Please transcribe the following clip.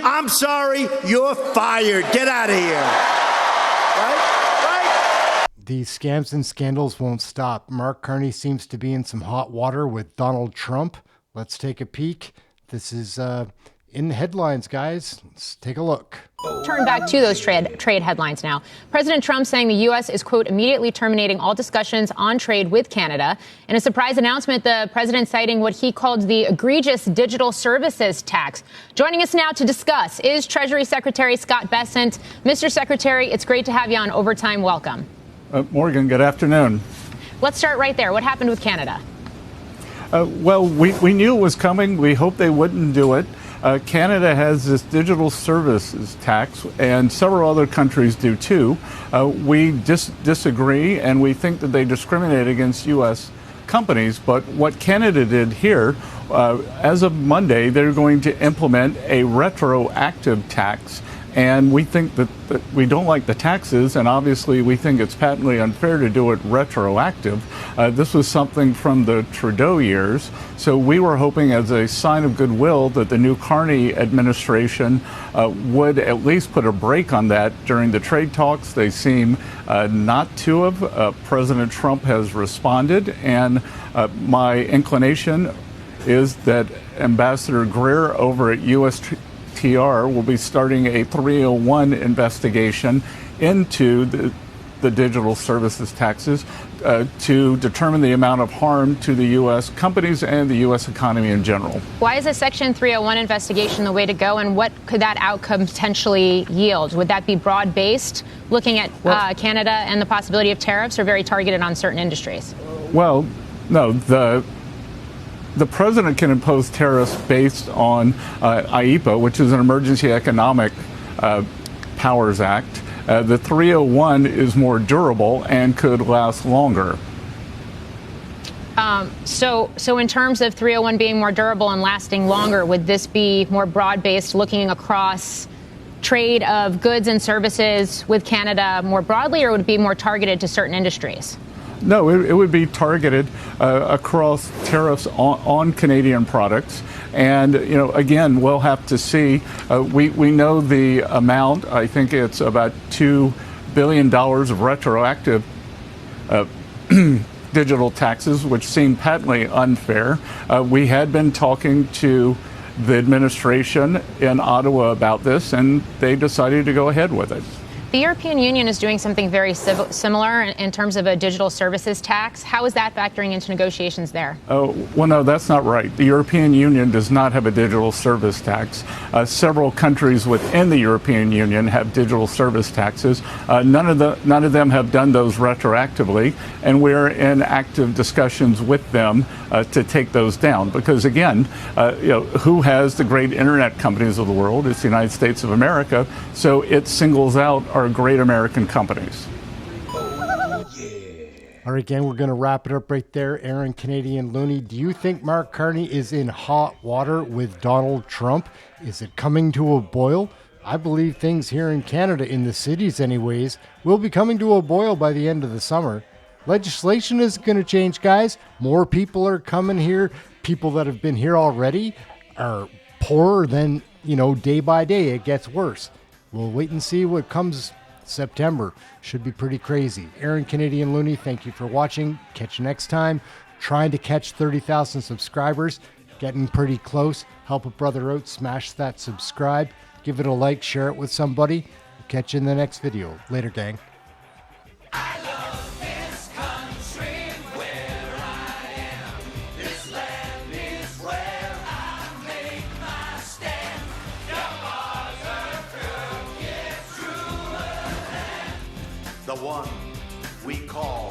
I'm sorry, you're fired. Get out of here. Right? These scams and scandals won't stop. Mark Carney seems to be in some hot water with Donald Trump. Let's take a peek. This is in the headlines, guys. Let's take a look. Turn back to those trade headlines now. President Trump saying the U.S. is, quote, immediately terminating all discussions on trade with Canada. In a surprise announcement, the president citing what he called the egregious digital services tax. Joining us now to discuss is Treasury Secretary Scott Bessant. Mr. Secretary, it's great to have you on Overtime. Welcome. Morgan, good afternoon. Let's start right there. What happened with Canada? Well, we knew it was coming. We hoped they wouldn't do it. Canada has this digital services tax, and several other countries do too. We disagree, and we think that they discriminate against U.S. companies. But what Canada did here, as of Monday, they're going to implement a retroactive tax. And we think that we don't like the taxes, and obviously we think it's patently unfair to do it retroactive. This was something from the Trudeau years, so we were hoping as a sign of goodwill that the new Carney administration would at least put a break on that during the trade talks. They seem not to have. President Trump has responded, and my inclination is that Ambassador Greer over at USTR will be starting a 301 investigation into the digital services taxes to determine the amount of harm to the U.S. companies and the U.S. economy in general. Why is a Section 301 investigation the way to go, and what could that outcome potentially yield? Would that be broad-based, looking at Canada and the possibility of tariffs, or very targeted on certain industries? Well, no, the president can impose tariffs based on IEPA, which is an Emergency Economic Powers Act. The 301 is more durable and could last longer. So in terms of 301 being more durable and lasting longer, would this be more broad-based, looking across trade of goods and services with Canada more broadly, or would it be more targeted to certain industries? No, it would be targeted across tariffs on Canadian products. And, again, we'll have to see. We know the amount. I think it's about $2 billion of retroactive digital taxes, which seem patently unfair. We had been talking to the administration in Ottawa about this, and they decided to go ahead with it. The European Union is doing something very similar in terms of a digital services tax. How is that factoring into negotiations there? Oh, well, no, that's not right. The European Union does not have a digital service tax. Several countries within the European Union have digital service taxes. None of them have done those retroactively, and we're in active discussions with them to take those down. Because again, who has the great internet companies of the world? It's the United States of America. So it singles out our great American companies. All right, gang, we're going to wrap it up right there. Aaron Canadian Looney, do you think Mark Carney is in hot water with Donald Trump? Is it coming to a boil? I believe things here in Canada, in the cities anyways, will be coming to a boil by the end of the summer. Legislation is going to change, guys. More people are coming here. People that have been here already are poorer than, day by day. It gets worse. We'll wait and see what comes September. Should be pretty crazy. Aaron Canadian Looney, thank you for watching. Catch you next time. Trying to catch 30,000 subscribers. Getting pretty close. Help a brother out. Smash that subscribe. Give it a like. Share it with somebody. Catch you in the next video. Later, gang. The one we call